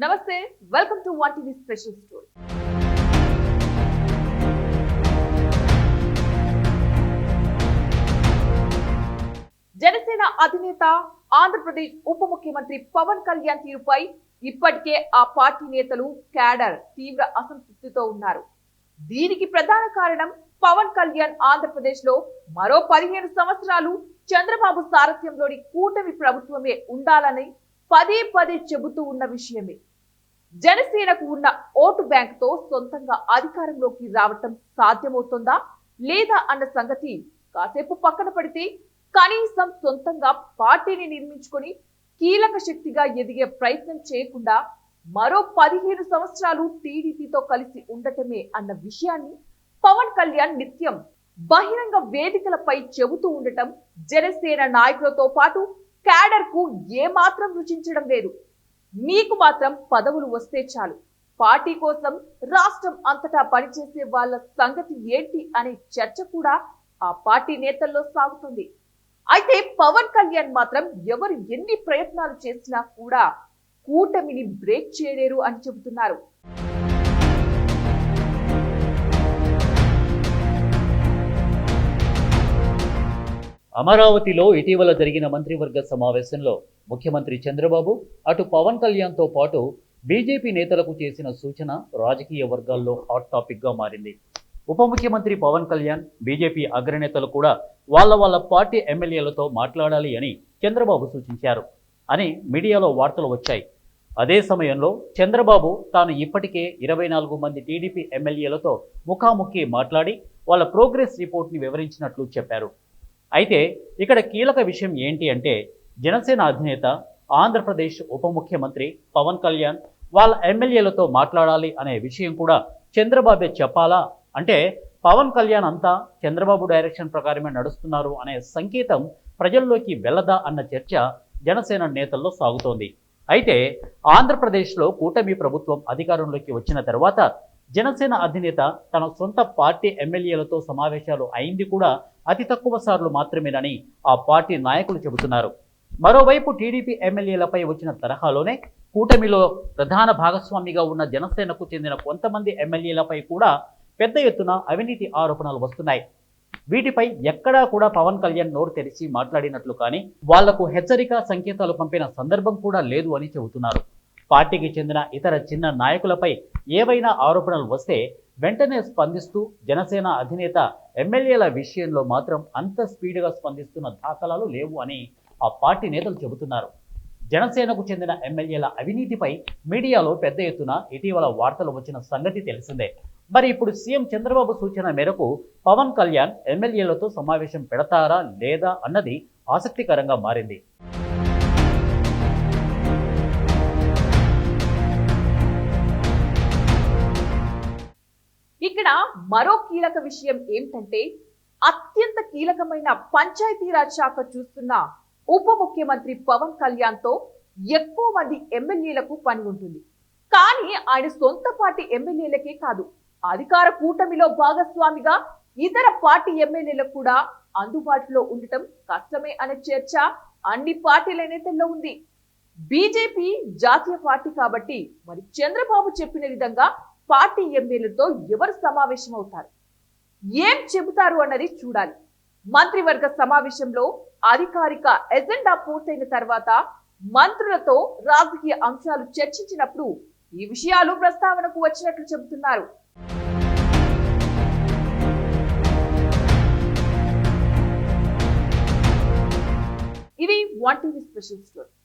నమస్తే, welcome to one TV special story. Janasena అధినేత ఆంధ్రప్రదేశ్ ఉప ముఖ్యమంత్రి పవన్ కళ్యాణ్ తీరుపై ఇప్పటికే ఆ పార్టీ నేతలు క్యాడర్ తీవ్ర అసంతృప్తితో ఉన్నారు. దీనికి ప్రధాన కారణం పవన్ కళ్యాణ్ ఆంధ్రప్రదేశ్ లో మరో 15 సంవత్సరాలు చంద్రబాబు సారథ్యంలోని కూటమి ప్రభుత్వమే ఉండాలని పదే పదే చెబుతూ ఉన్న విషయమే. జనసేనకు ఉన్న ఓటు బ్యాంకుతో సొంతంగా అధికారంలోకి రావటం సాధ్యమవుతుందా లేదా అన్న సంగతి కాసేపు పక్కన పడితే, కనీసం సొంతంగా పార్టీని నిర్మించుకొని కీలక శక్తిగా ఎదిగే ప్రయత్నం చేయకుండా మరో 15 సంవత్సరాలు టీడీపీతో కలిసి ఉండటమే అన్న విషయాన్ని పవన్ కళ్యాణ్ నిత్యం బహిరంగ వేదికలపై చెబుతూ ఉండటం జనసేన నాయకులతో పాటు క్యాడర్ కు ఏమాత్రం రుచించడం లేదు. మీకు మాత్రం పదవులు వస్తే చాలు, పార్టీ కోసం రాష్ట్రం అంతటా పనిచేసే వాళ్ళ సంగతి ఏంటి అనే చర్చ కూడా ఆ పార్టీ నేతల్లో సాగుతుంది. అయితే పవన్ కళ్యాణ్ మాత్రం ఎవరు ఎన్ని ప్రయత్నాలు చేసినా కూడా కూటమిని బ్రేక్ చేయలేరు అని చెబుతున్నారు. అమరావతిలో ఇటీవల జరిగిన మంత్రివర్గ సమావేశంలో ముఖ్యమంత్రి చంద్రబాబు అటు పవన్ కళ్యాణ్తో పాటు బీజేపీ నేతలకు చేసిన సూచన రాజకీయ వర్గాల్లో హాట్ టాపిక్గా మారింది. ఉప ముఖ్యమంత్రి పవన్ కళ్యాణ్, బీజేపీ అగ్రనేతలు కూడా వాళ్ళ పార్టీ ఎమ్మెల్యేలతో మాట్లాడాలి అని చంద్రబాబు సూచించారు అని మీడియాలో వార్తలు వచ్చాయి. అదే సమయంలో చంద్రబాబు తాను ఇప్పటికే 24 మంది టీడీపీ ఎమ్మెల్యేలతో ముఖాముఖి మాట్లాడి వాళ్ళ ప్రోగ్రెస్ రిపోర్ట్ని వివరించినట్లు చెప్పారు. అయితే ఇక్కడ కీలక విషయం ఏంటి అంటే, జనసేన అధినేత ఆంధ్రప్రదేశ్ ఉప ముఖ్యమంత్రి పవన్ కళ్యాణ్ వాళ్ళ ఎమ్మెల్యేలతో మాట్లాడాలి అనే విషయం కూడా చంద్రబాబే చెప్పాలా, అంటే పవన్ కళ్యాణ్ అంతా చంద్రబాబు డైరెక్షన్ ప్రకారమే నడుస్తున్నారు అనే సంకేతం ప్రజల్లోకి వెళ్ళదా అన్న చర్చ జనసేన నేతల్లో సాగుతోంది. అయితే ఆంధ్రప్రదేశ్లో కూటమి ప్రభుత్వం అధికారంలోకి వచ్చిన తర్వాత జనసేన అధినేత తన సొంత పార్టీ ఎమ్మెల్యేలతో సమావేశాలు అయింది కూడా అతి తక్కువ సార్లు మాత్రమేనని ఆ పార్టీ నాయకులు చెబుతున్నారు. మరోవైపు టీడీపీ ఎమ్మెల్యేలపై వచ్చిన తరహాలోనే కూటమిలో ప్రధాన భాగస్వామిగా ఉన్న జనసేనకు చెందిన కొంతమంది ఎమ్మెల్యేలపై కూడా పెద్ద ఎత్తున అవినీతి ఆరోపణలు వస్తున్నాయి. వీటిపై ఎక్కడా కూడా పవన్ కళ్యాణ్ నోరు తెరిచి మాట్లాడినట్లు కానీ, వాళ్లకు హెచ్చరిక సంకేతాలు పంపిన సందర్భం కూడా లేదు అని చెబుతున్నారు. పార్టీకి చెందిన ఇతర చిన్న నాయకులపై ఏవైనా ఆరోపణలు వస్తే వెంటనే స్పందిస్తూ జనసేన అధినేత ఎమ్మెల్యేల విషయంలో మాత్రం అంత స్పీడ్గా స్పందిస్తున్న దాఖలాలు లేవు అని ఆ పార్టీ నేతలు చెబుతున్నారు. జనసేనకు చెందిన ఎమ్మెల్యేల అవినీతిపై మీడియాలో పెద్ద ఎత్తున ఇటీవల వార్తలు వచ్చిన సంగతి తెలిసిందే. మరి ఇప్పుడు సీఎం చంద్రబాబు సూచన మేరకు పవన్ కళ్యాణ్ ఎమ్మెల్యేలతో సమావేశం పెడతారా లేదా అన్నది ఆసక్తికరంగా మారింది. ఇక్కడ మరో కీలక విషయం ఏమిటంటే, అత్యంత కీలకమైన పంచాయతీరాజ్ శాఖ చూస్తున్న ఉప ముఖ్యమంత్రి పవన్ కళ్యాణ్ తో ఎక్కువ మంది ఎమ్మెల్యేలకు పని ఉంటుంది. కానీ ఆయన సొంత పార్టీ ఎమ్మెల్యేలకే కాదు, అధికార కూటమిలో భాగస్వామిగా ఇతర పార్టీ ఎమ్మెల్యేలకు కూడా అందుబాటులో ఉండటం కష్టమే అనే చర్చ అన్ని పార్టీల నేతల్లో ఉంది. బీజేపీ జాతీయ పార్టీ కాబట్టి మరి చంద్రబాబు చెప్పిన విధంగా పార్టీ ఎమ్మెల్యేలతో ఎవరు సమావేశం అవుతారు, ఏం చెబుతారు అన్నది చూడాలి. మంత్రివర్గ సమావేశంలో అధికారిక ఎజెండా పూర్తయిన తర్వాత మంత్రులతో రాజకీయ అంశాలు చర్చించినప్పుడు ఈ విషయాలు ప్రస్తావనకు వచ్చినట్లు చెబుతున్నారు. ఇది వన్ టీవీ స్పెషల్ స్టోరీ.